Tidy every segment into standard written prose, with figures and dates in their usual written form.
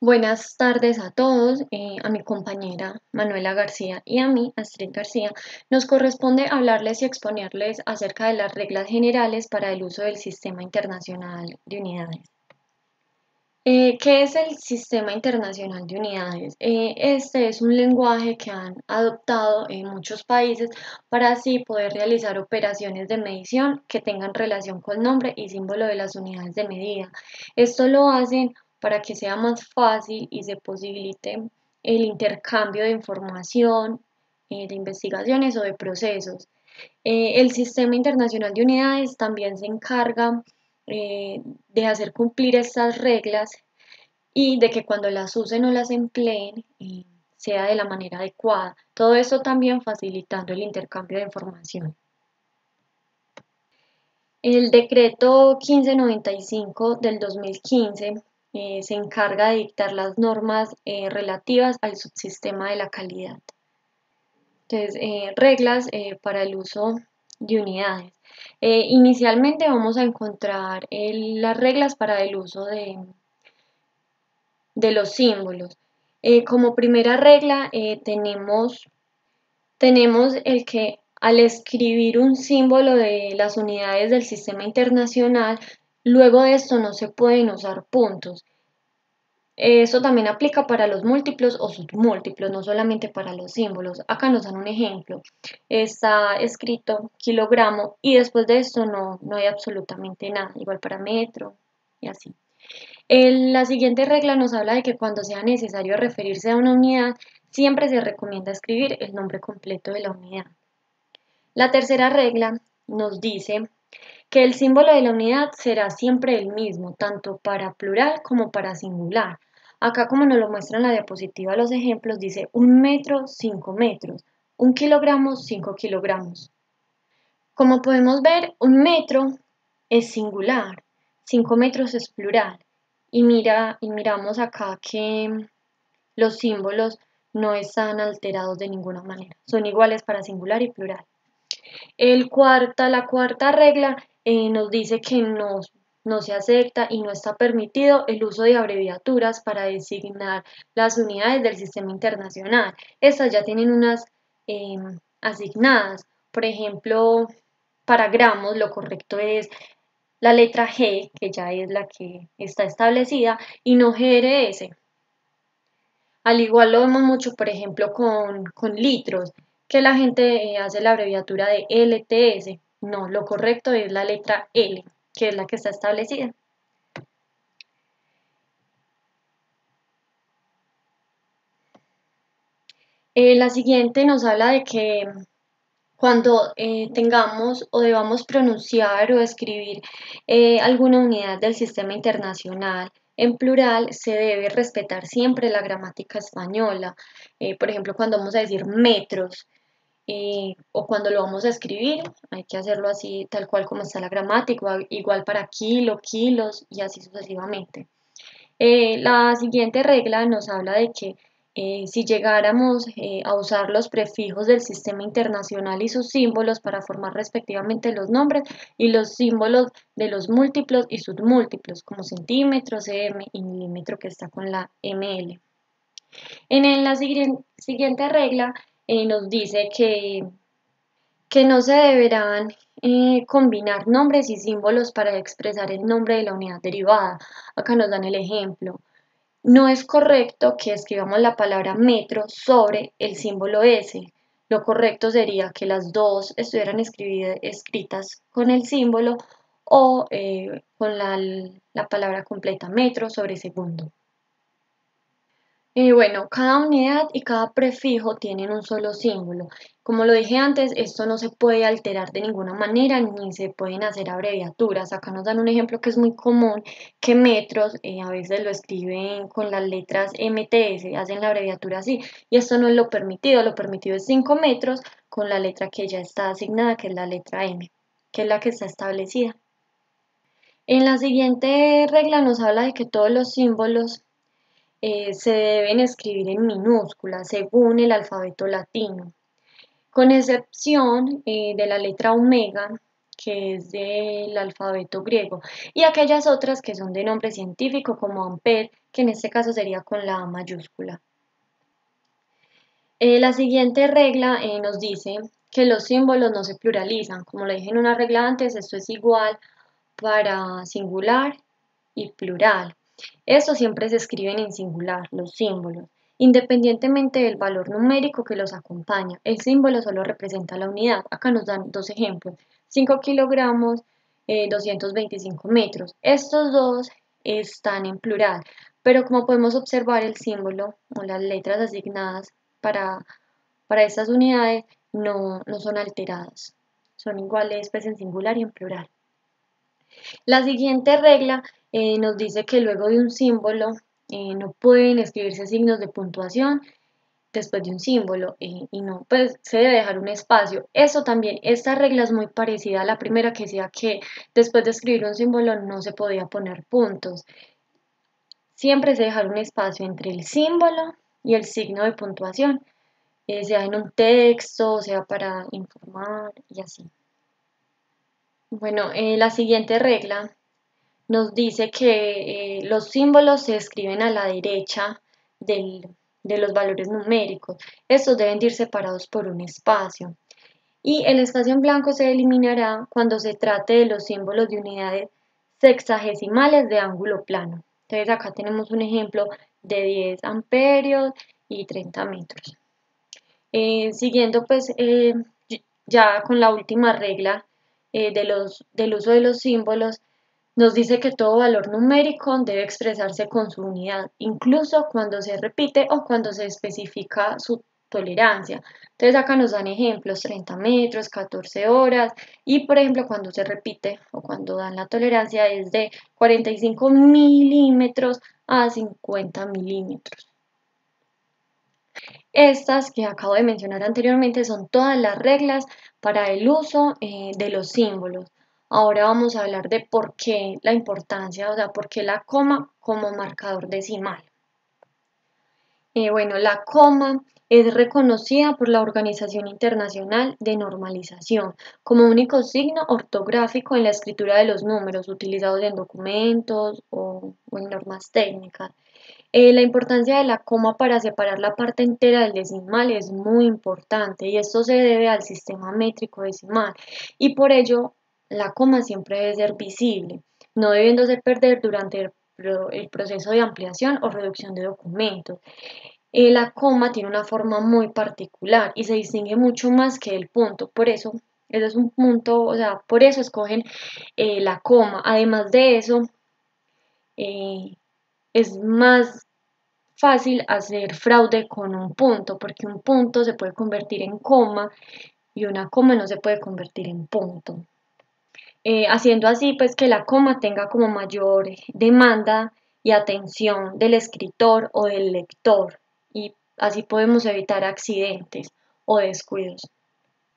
Buenas tardes a todos, a mi compañera Manuela García y a mí, Astrid García, nos corresponde hablarles y exponerles acerca de las reglas generales para el uso del Sistema Internacional de Unidades. ¿Qué es el Sistema Internacional de Unidades? Este es un lenguaje que han adoptado en muchos países para así poder realizar operaciones de medición que tengan relación con nombre y símbolo de las unidades de medida. Esto lo hacen para que sea más fácil y se posibilite el intercambio de información, de investigaciones o de procesos. El Sistema Internacional de Unidades también se encarga de hacer cumplir estas reglas y de que cuando las usen o las empleen sea de la manera adecuada. Todo esto también facilitando el intercambio de información. El decreto 1595 del 2015 se encarga de dictar las normas relativas al subsistema de la calidad. Entonces, reglas para el uso de unidades. Inicialmente vamos a encontrar las reglas para el uso de los símbolos. Como primera regla tenemos el que al escribir un símbolo de las unidades del sistema internacional, luego de esto no se pueden usar puntos. Eso también aplica para los múltiplos o submúltiplos, no solamente para los símbolos. Acá nos dan un ejemplo. Está escrito kilogramo y después de esto no hay absolutamente nada, igual para metro y así. La siguiente regla nos habla de que cuando sea necesario referirse a una unidad, siempre se recomienda escribir el nombre completo de la unidad. La tercera regla nos dice que el símbolo de la unidad será siempre el mismo, tanto para plural como para singular. Acá, como nos lo muestra en la diapositiva los ejemplos, dice 1 metro, 5 metros, 1 kilogramo, 5 kilogramos. Como podemos ver, 1 metro es singular, 5 metros es plural. Y miramos acá que los símbolos no están alterados de ninguna manera, son iguales para singular y plural. La cuarta regla nos dice que no se acepta y no está permitido el uso de abreviaturas para designar las unidades del sistema internacional. Estas ya tienen unas asignadas. Por ejemplo, para gramos lo correcto es la letra G, que ya es la que está establecida, y no GRS. Al igual lo vemos mucho, por ejemplo, con litros, que la gente hace la abreviatura de LTS. No, lo correcto es la letra L, que es la que está establecida. La siguiente nos habla de que cuando tengamos o debamos pronunciar o escribir alguna unidad del sistema internacional en plural, se debe respetar siempre la gramática española. Por ejemplo, cuando vamos a decir metros, o cuando lo vamos a escribir, hay que hacerlo así, tal cual como está la gramática, igual para kilo, kilos y así sucesivamente. La siguiente regla nos habla de que si llegáramos a usar los prefijos del sistema internacional y sus símbolos para formar respectivamente los nombres y los símbolos de los múltiplos y submúltiplos, como centímetro, cm y milímetro que está con la ml. En la siguiente regla nos dice que no se deberán combinar nombres y símbolos para expresar el nombre de la unidad derivada. Acá nos dan el ejemplo. No es correcto que escribamos la palabra metro sobre el símbolo S. Lo correcto sería que las dos estuvieran escritas con el símbolo o con la palabra completa metro sobre segundo. Bueno, cada unidad y cada prefijo tienen un solo símbolo. Como lo dije antes, esto no se puede alterar de ninguna manera ni se pueden hacer abreviaturas. Acá nos dan un ejemplo que es muy común, que metros a veces lo escriben con las letras MTS, hacen la abreviatura así. Y esto no es lo permitido es 5 metros con la letra que ya está asignada, que es la letra M, que es la que está establecida. En la siguiente regla nos habla de que todos los símbolos se deben escribir en minúsculas según el alfabeto latino, con excepción de la letra omega, que es del alfabeto griego, y aquellas otras que son de nombre científico como ampere, que en este caso sería con la A mayúscula. La siguiente regla nos dice que los símbolos no se pluralizan. Como lo dije en una regla antes, esto es igual para singular y plural. Estos siempre se escriben en singular, los símbolos, independientemente del valor numérico que los acompaña. El símbolo solo representa la unidad. Acá nos dan dos ejemplos: 5 kilogramos, 225 metros. Estos dos están en plural, pero como podemos observar, el símbolo o las letras asignadas para, para estas unidades no son alteradas. Son iguales pues en singular y en plural. La siguiente regla nos dice que luego de un símbolo no pueden escribirse signos de puntuación después de un símbolo y no, pues se debe dejar un espacio. Eso también, esta regla es muy parecida a la primera, que decía que después de escribir un símbolo no se podía poner puntos. Siempre se dejar un espacio entre el símbolo y el signo de puntuación, sea en un texto, sea para informar y así. Bueno, la siguiente regla nos dice que los símbolos se escriben a la derecha de los valores numéricos. Estos deben ir separados por un espacio. Y el espacio en blanco se eliminará cuando se trate de los símbolos de unidades sexagesimales de ángulo plano. Entonces acá tenemos un ejemplo de 10 amperios y 30 metros. Siguiendo pues ya con la última regla del uso de los símbolos, nos dice que todo valor numérico debe expresarse con su unidad, incluso cuando se repite o cuando se especifica su tolerancia. Entonces acá nos dan ejemplos: 30 metros, 14 horas, y por ejemplo cuando se repite o cuando dan la tolerancia es de 45 milímetros a 50 milímetros. Estas que acabo de mencionar anteriormente son todas las reglas para el uso de los símbolos. Ahora vamos a hablar de por qué la importancia, o sea, por qué la coma como marcador decimal. Bueno, la coma es reconocida por la Organización Internacional de Normalización como único signo ortográfico en la escritura de los números utilizados en documentos o en normas técnicas. La importancia de la coma para separar la parte entera del decimal es muy importante, y esto se debe al sistema métrico decimal, y por ello la coma siempre debe ser visible, no debiéndose perder durante el proceso de ampliación o reducción de documentos. La coma tiene una forma muy particular y se distingue mucho más que el punto, por eso es un punto, o sea, por eso escogen la coma. Además de eso, eh, es más fácil hacer fraude con un punto, porque un punto se puede convertir en coma y una coma no se puede convertir en punto. Haciendo así pues que la coma tenga como mayor demanda y atención del escritor o del lector, y así podemos evitar accidentes o descuidos.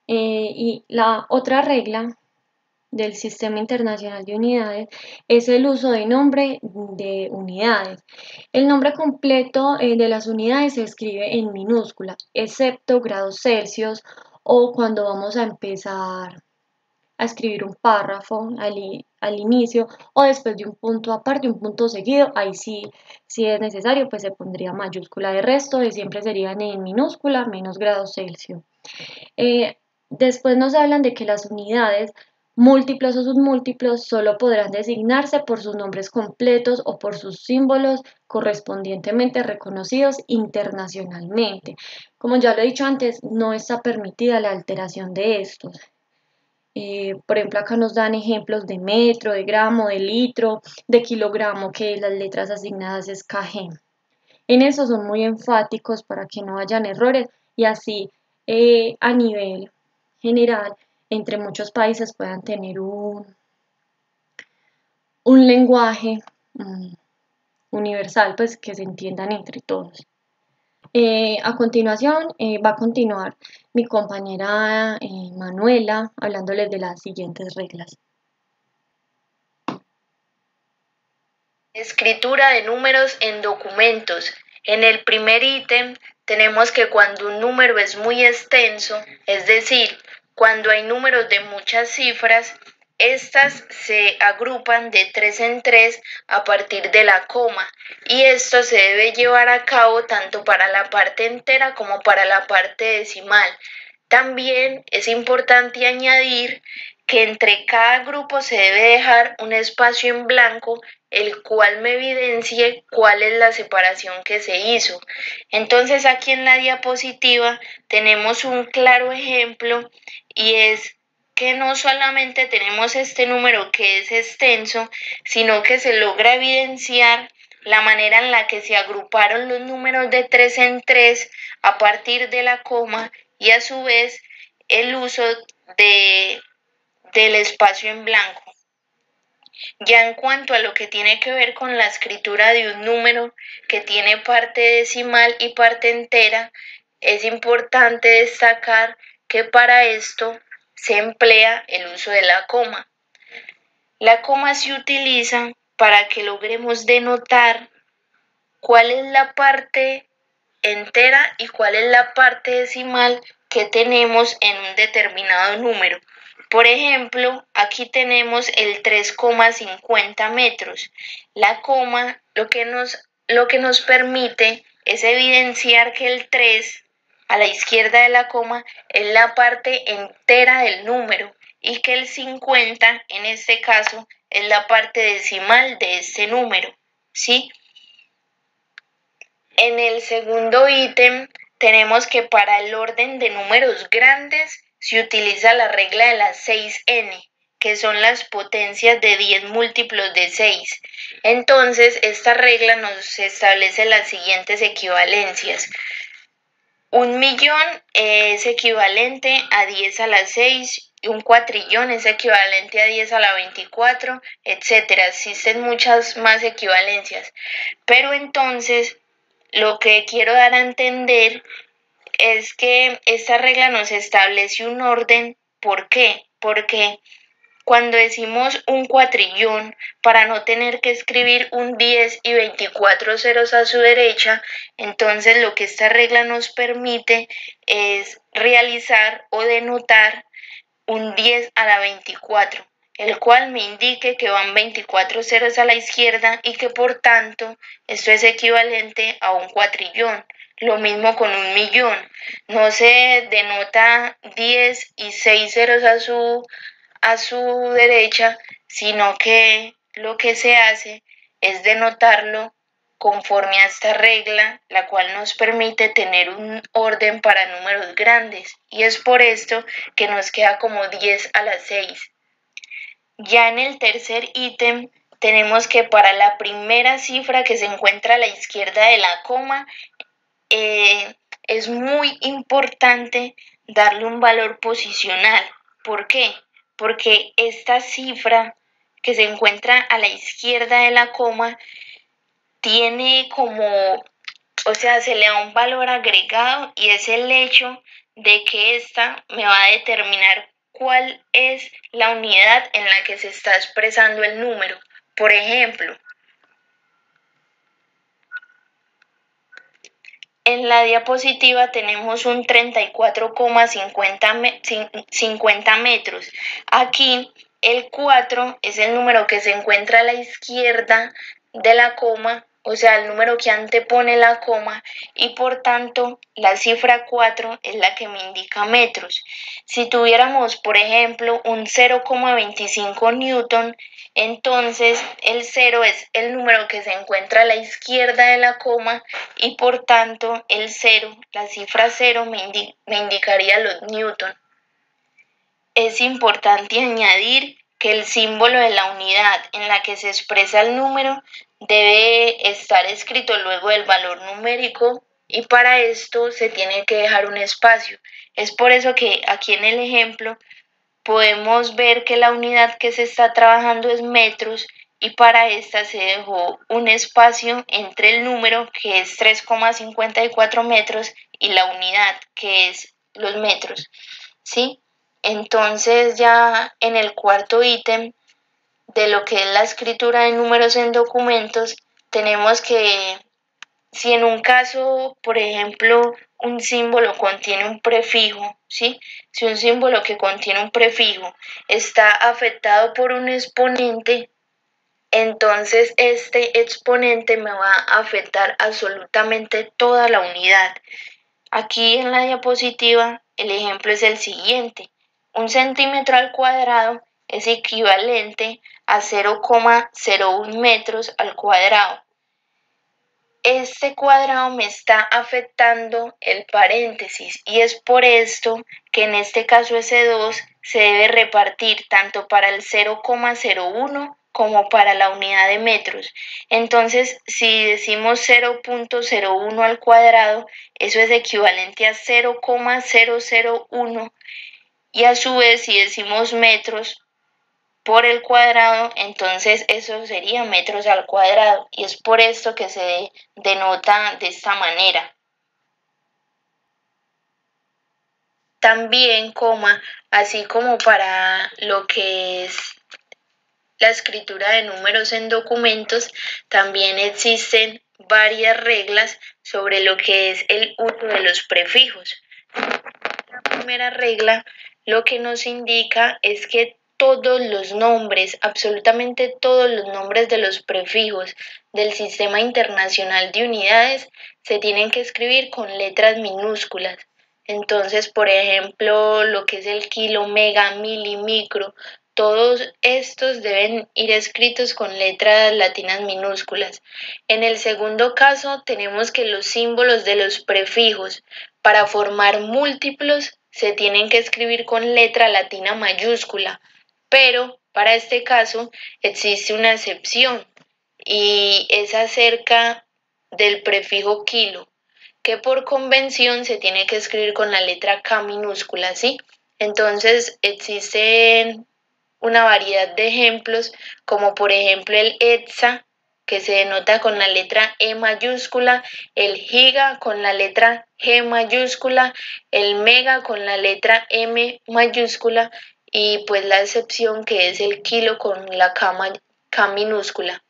Y la otra regla del Sistema Internacional de Unidades es el uso de nombre de unidades. El nombre completo de las unidades se escribe en minúscula, excepto grados Celsius o cuando vamos a empezar a escribir un párrafo al inicio o después de un punto aparte, un punto seguido. Ahí sí, si es necesario, pues se pondría mayúscula. De resto, siempre serían en minúscula, menos grados Celsius. Después nos hablan de que las unidades, múltiplos o submúltiplos, solo podrán designarse por sus nombres completos o por sus símbolos correspondientemente reconocidos internacionalmente. Como ya lo he dicho antes, no está permitida la alteración de estos. Por ejemplo, acá nos dan ejemplos de metro, de gramo, de litro, de kilogramo, que las letras asignadas es kg. En eso son muy enfáticos para que no hayan errores, y así a nivel general entre muchos países puedan tener un lenguaje universal, pues que se entiendan entre todos. A continuación va a continuar mi compañera Manuela hablándoles de las siguientes reglas. Escritura de números en documentos. En el primer ítem tenemos que cuando un número es muy extenso, es decir, cuando hay números de muchas cifras, Estas se agrupan de 3 en 3 a partir de la coma y esto se debe llevar a cabo tanto para la parte entera como para la parte decimal. También es importante añadir que entre cada grupo se debe dejar un espacio en blanco el cual me evidencie cuál es la separación que se hizo. Entonces aquí en la diapositiva tenemos un claro ejemplo y es que no solamente tenemos este número que es extenso, sino que se logra evidenciar la manera en la que se agruparon los números de 3 en 3 a partir de la coma y a su vez el uso del espacio en blanco. Ya en cuanto a lo que tiene que ver con la escritura de un número que tiene parte decimal y parte entera, es importante destacar que para esto se emplea el uso de la coma. La coma se utiliza para que logremos denotar cuál es la parte entera y cuál es la parte decimal que tenemos en un determinado número. Por ejemplo, aquí tenemos el 3,50 metros. La coma lo que nos permite es evidenciar que el 3 a la izquierda de la coma es la parte entera del número y que el 50 en este caso es la parte decimal de este número, ¿sí? En el segundo ítem tenemos que para el orden de números grandes se utiliza la regla de las 6n, que son las potencias de 10 múltiplos de 6. Entonces, esta regla nos establece las siguientes equivalencias. 1.000.000 es equivalente a 10 a la 6, y un cuatrillón es equivalente a 10 a la 24, etc. Existen muchas más equivalencias. Pero entonces, lo que quiero dar a entender es que esta regla nos establece un orden. ¿Por qué? Porque cuando decimos un cuatrillón, para no tener que escribir un 10 y 24 ceros a su derecha, entonces lo que esta regla nos permite es realizar o denotar un 10 a la 24, el cual me indique que van 24 ceros a la izquierda y que por tanto esto es equivalente a un cuatrillón. Lo mismo con 1.000.000. No se denota 10 y 6 ceros a su derecha, sino que lo que se hace es denotarlo conforme a esta regla, la cual nos permite tener un orden para números grandes, y es por esto que nos queda como 10 a la 6. Ya en el tercer ítem tenemos que para la primera cifra que se encuentra a la izquierda de la coma, es muy importante darle un valor posicional. ¿Por qué? Porque esta cifra que se encuentra a la izquierda de la coma tiene o sea, se le da un valor agregado y es el hecho de que esta me va a determinar cuál es la unidad en la que se está expresando el número. Por ejemplo, en la diapositiva tenemos un 34,50 metros. Aquí el 4 es el número que se encuentra a la izquierda de la coma, o sea, el número que antepone la coma, y por tanto la cifra 4 es la que me indica metros. Si tuviéramos, por ejemplo, un 0,25 newton, entonces el 0 es el número que se encuentra a la izquierda de la coma y por tanto el 0, la cifra 0 me indicaría los newton. Es importante añadir que el símbolo de la unidad en la que se expresa el número debe estar escrito luego del valor numérico y para esto se tiene que dejar un espacio. Es por eso que aquí en el ejemplo podemos ver que la unidad que se está trabajando es metros y para esta se dejó un espacio entre el número que es 3,54 metros y la unidad que es los metros, ¿sí? Entonces ya en el cuarto ítem de lo que es la escritura de números en documentos, tenemos que si en un caso, por ejemplo, un símbolo contiene un prefijo, ¿sí? Si un símbolo que contiene un prefijo está afectado por un exponente, entonces este exponente me va a afectar absolutamente toda la unidad. Aquí en la diapositiva el ejemplo es el siguiente. 1 cm² es equivalente a 0,01 metros al cuadrado. Este cuadrado me está afectando el paréntesis y es por esto que en este caso ese 2 se debe repartir tanto para el 0,01 como para la unidad de metros. Entonces, si decimos 0,01 al cuadrado, eso es equivalente a 0,001 y a su vez si decimos metros por el cuadrado, entonces eso sería metros al cuadrado y es por esto que se denota de esta manera. También, así como para lo que es la escritura de números en documentos, también existen varias reglas sobre lo que es el uso de los prefijos. La primera regla lo que nos indica es que todos los nombres, absolutamente todos los nombres de los prefijos del Sistema Internacional de Unidades se tienen que escribir con letras minúsculas. Entonces, por ejemplo, lo que es el kilo, mega, mili, micro, todos estos deben ir escritos con letras latinas minúsculas. En el segundo caso, tenemos que los símbolos de los prefijos para formar múltiplos se tienen que escribir con letra latina mayúscula, pero para este caso existe una excepción y es acerca del prefijo kilo, que por convención se tiene que escribir con la letra K minúscula, ¿sí? Entonces existen una variedad de ejemplos, como por ejemplo el hexa, que se denota con la letra E mayúscula, el giga con la letra G mayúscula, el mega con la letra M mayúscula y pues la excepción que es el kilo con la K minúscula.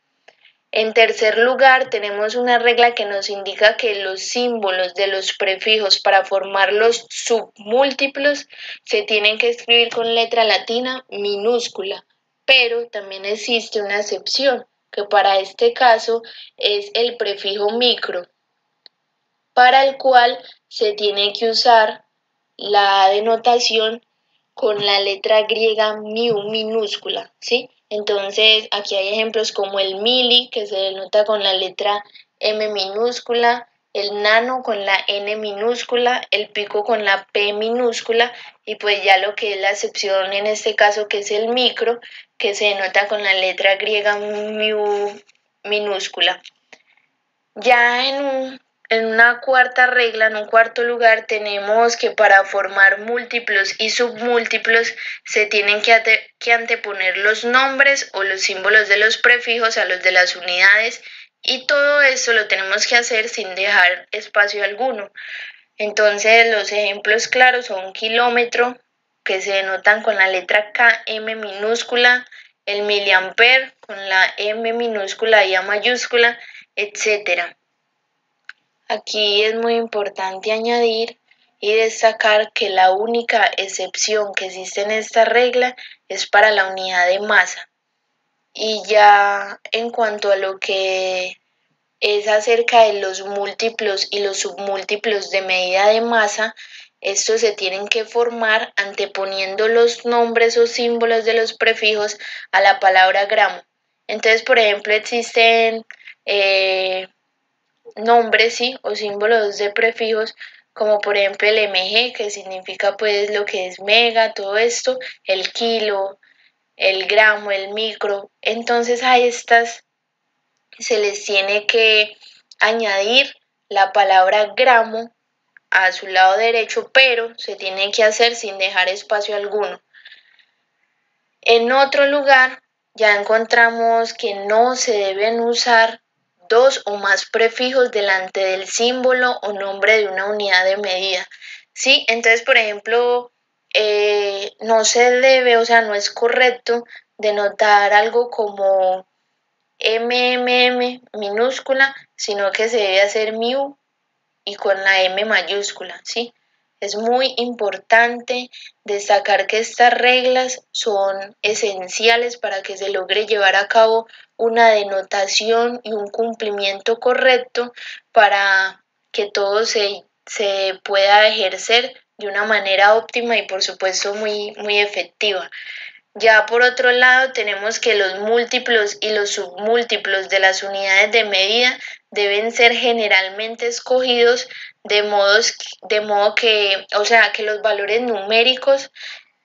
En tercer lugar, tenemos una regla que nos indica que los símbolos de los prefijos para formar los submúltiplos se tienen que escribir con letra latina minúscula, pero también existe una excepción, que para este caso es el prefijo micro, para el cual se tiene que usar la denotación con la letra griega mu minúscula, ¿sí? Entonces, aquí hay ejemplos como el mili, que se denota con la letra M minúscula, el nano con la N minúscula, el pico con la P minúscula, y pues ya lo que es la excepción en este caso, que es el micro, que se denota con la letra griega mu minúscula. Ya en una cuarta regla, en un cuarto lugar, tenemos que para formar múltiplos y submúltiplos se tienen que anteponer los nombres o los símbolos de los prefijos a los de las unidades y todo eso lo tenemos que hacer sin dejar espacio alguno. Entonces los ejemplos claros son kilómetro, que se denotan con la letra K, M minúscula, el miliamper con la M minúscula y A mayúscula, etcétera. Aquí es muy importante añadir y destacar que la única excepción que existe en esta regla es para la unidad de masa. Y ya en cuanto a lo que es acerca de los múltiplos y los submúltiplos de medida de masa, estos se tienen que formar anteponiendo los nombres o símbolos de los prefijos a la palabra gramo. Entonces, por ejemplo, existen nombres, ¿sí? O símbolos de prefijos, como por ejemplo el mg, que significa pues lo que es mega, todo esto, el kilo, el gramo, el micro. Entonces a estas se les tiene que añadir la palabra gramo a su lado derecho, pero se tiene que hacer sin dejar espacio alguno. En otro lugar ya encontramos que no se deben usar dos o más prefijos delante del símbolo o nombre de una unidad de medida. ¿Sí? Entonces, por ejemplo, no se debe, o sea, no es correcto denotar algo como MMM minúscula, sino que se debe hacer mu y con la M mayúscula, ¿sí? Es muy importante destacar que estas reglas son esenciales para que se logre llevar a cabo una denotación y un cumplimiento correcto para que todo se pueda ejercer de una manera óptima y por supuesto muy efectiva. Ya por otro lado, tenemos que los múltiplos y los submúltiplos de las unidades de medida deben ser generalmente escogidos de modo que, o sea, que los valores numéricos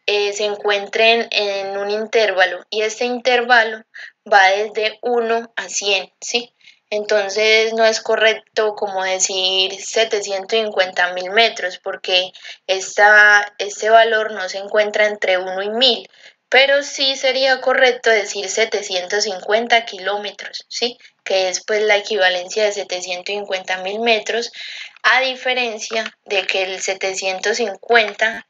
se encuentren en un intervalo y este intervalo va desde 1 a 100, ¿sí? Entonces no es correcto como decir 750.000 metros porque este valor no se encuentra entre 1 y 1000, pero sí sería correcto decir 750 kilómetros, ¿sí? Que es pues la equivalencia de 750.000 metros, a diferencia de que el 750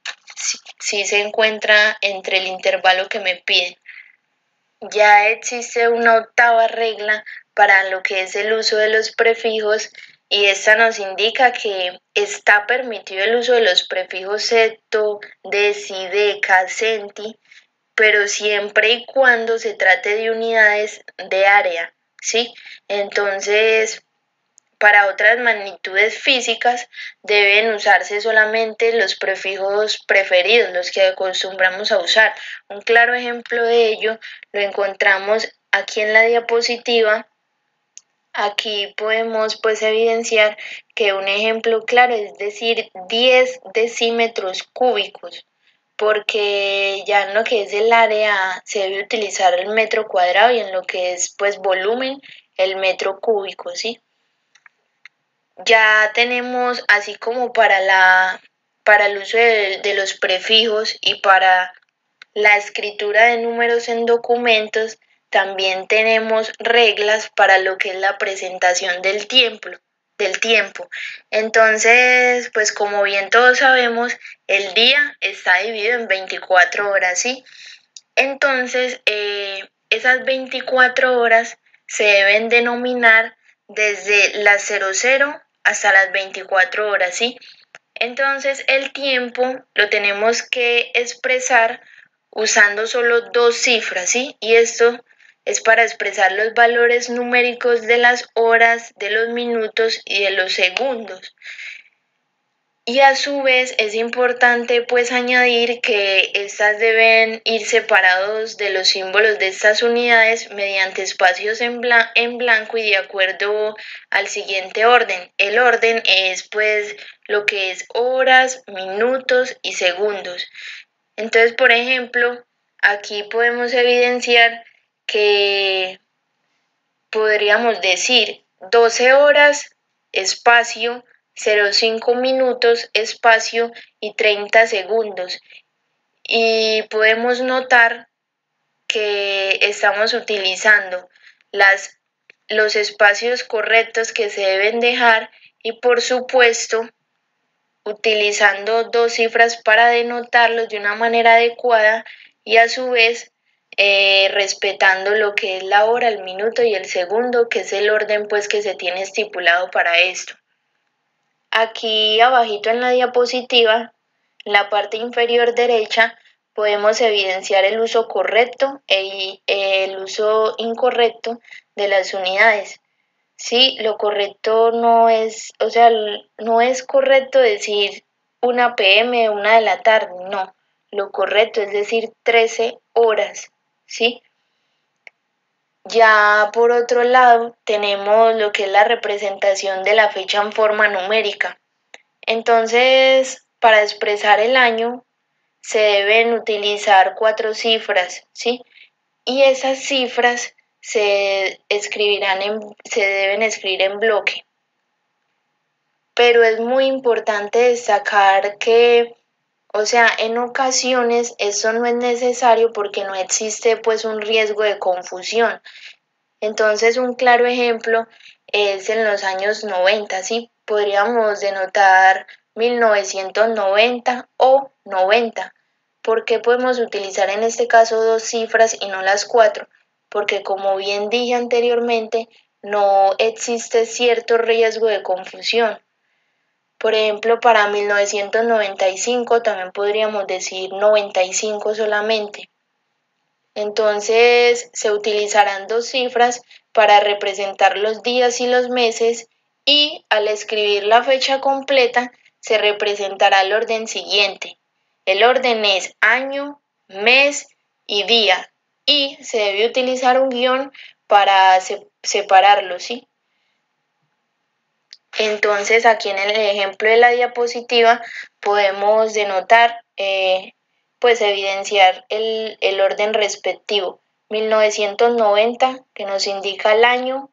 sí se encuentra entre el intervalo que me piden. Ya existe una octava regla para lo que es el uso de los prefijos y esta nos indica que está permitido el uso de los prefijos septo, deci, deca, centi, pero siempre y cuando se trate de unidades de área, ¿sí? Entonces, para otras magnitudes físicas deben usarse solamente los prefijos preferidos, los que acostumbramos a usar. Un claro ejemplo de ello lo encontramos aquí en la diapositiva. Aquí podemos pues evidenciar que un ejemplo claro es decir 10 decímetros cúbicos, porque ya en lo que es el área se debe utilizar el metro cuadrado y en lo que es pues volumen el metro cúbico, ¿sí? Ya tenemos así como para el uso de los prefijos y para la escritura de números en documentos, también tenemos reglas para lo que es la presentación del tiempo. Entonces, pues como bien todos sabemos, el día está dividido en 24 horas, ¿sí? Entonces, esas 24 horas se deben denominar desde las 00 hasta las 24 horas, ¿sí? Entonces, el tiempo lo tenemos que expresar usando solo dos cifras, ¿sí? Y esto es para expresar los valores numéricos de las horas, de los minutos y de los segundos. Y a su vez es importante pues añadir que estas deben ir separados de los símbolos de estas unidades mediante espacios en blanco y de acuerdo al siguiente orden. El orden es pues lo que es horas, minutos y segundos. Entonces, por ejemplo, aquí podemos evidenciar que podríamos decir 12 horas, espacio, 05 minutos, espacio y 30 segundos. Y podemos notar que estamos utilizando los espacios correctos que se deben dejar y por supuesto utilizando dos cifras para denotarlos de una manera adecuada y a su vez respetando lo que es la hora, el minuto y el segundo, que es el orden pues que se tiene estipulado para esto. Aquí abajito en la diapositiva, en la parte inferior derecha, podemos evidenciar el uso correcto e el uso incorrecto de las unidades. Sí, lo correcto no es, o sea, no es correcto decir 1 p.m., 1 de la tarde, no. Lo correcto es decir 13 horas, ¿sí? Ya por otro lado tenemos lo que es la representación de la fecha en forma numérica. Entonces, para expresar el año se deben utilizar 4 cifras, ¿sí? Y esas cifras se deben escribir en bloque. Pero es muy importante destacar que, o sea, en ocasiones eso no es necesario porque no existe pues un riesgo de confusión. Entonces, un claro ejemplo es en los años 90, ¿sí? Podríamos denotar 1990 o 90. ¿Por qué podemos utilizar en este caso dos cifras y no las cuatro? Porque como bien dije anteriormente, no existe cierto riesgo de confusión. Por ejemplo, para 1995 también podríamos decir 95 solamente. Entonces se utilizarán dos cifras para representar los días y los meses y al escribir la fecha completa se representará el orden siguiente. El orden es año, mes y día y se debe utilizar un guión para separarlo, ¿sí? Entonces aquí en el ejemplo de la diapositiva podemos denotar, pues evidenciar el orden respectivo. 1990, que nos indica el año,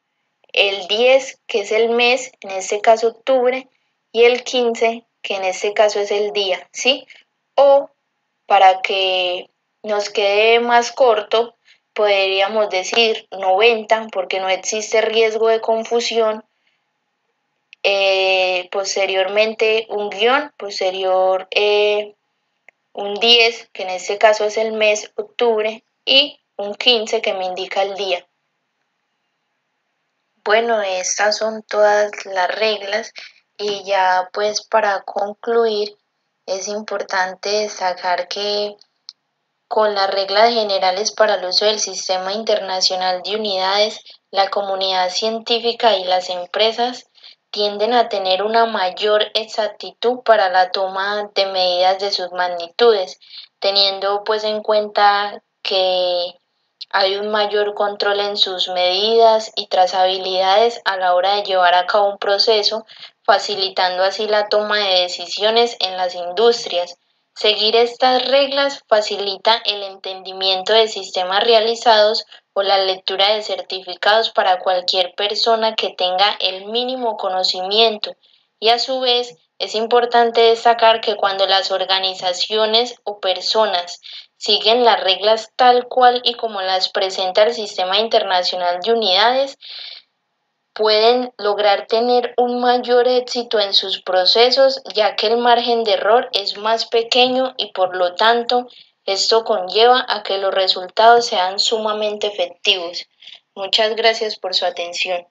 el 10, que es el mes, en este caso octubre, y el 15, que en este caso es el día, ¿sí? O para que nos quede más corto, podríamos decir 90, porque no existe riesgo de confusión. Posteriormente un guión, posterior un 10, que en este caso es el mes octubre, y un 15 que me indica el día. Bueno, estas son todas las reglas y ya pues para concluir es importante destacar que con las reglas generales para el uso del Sistema Internacional de Unidades, la comunidad científica y las empresas tienden a tener una mayor exactitud para la toma de medidas de sus magnitudes, teniendo pues en cuenta que hay un mayor control en sus medidas y trazabilidades a la hora de llevar a cabo un proceso, facilitando así la toma de decisiones en las industrias. Seguir estas reglas facilita el entendimiento de sistemas realizados o la lectura de certificados para cualquier persona que tenga el mínimo conocimiento y a su vez es importante destacar que cuando las organizaciones o personas siguen las reglas tal cual y como las presenta el Sistema Internacional de Unidades, pueden lograr tener un mayor éxito en sus procesos, ya que el margen de error es más pequeño y por lo tanto esto conlleva a que los resultados sean sumamente efectivos. Muchas gracias por su atención.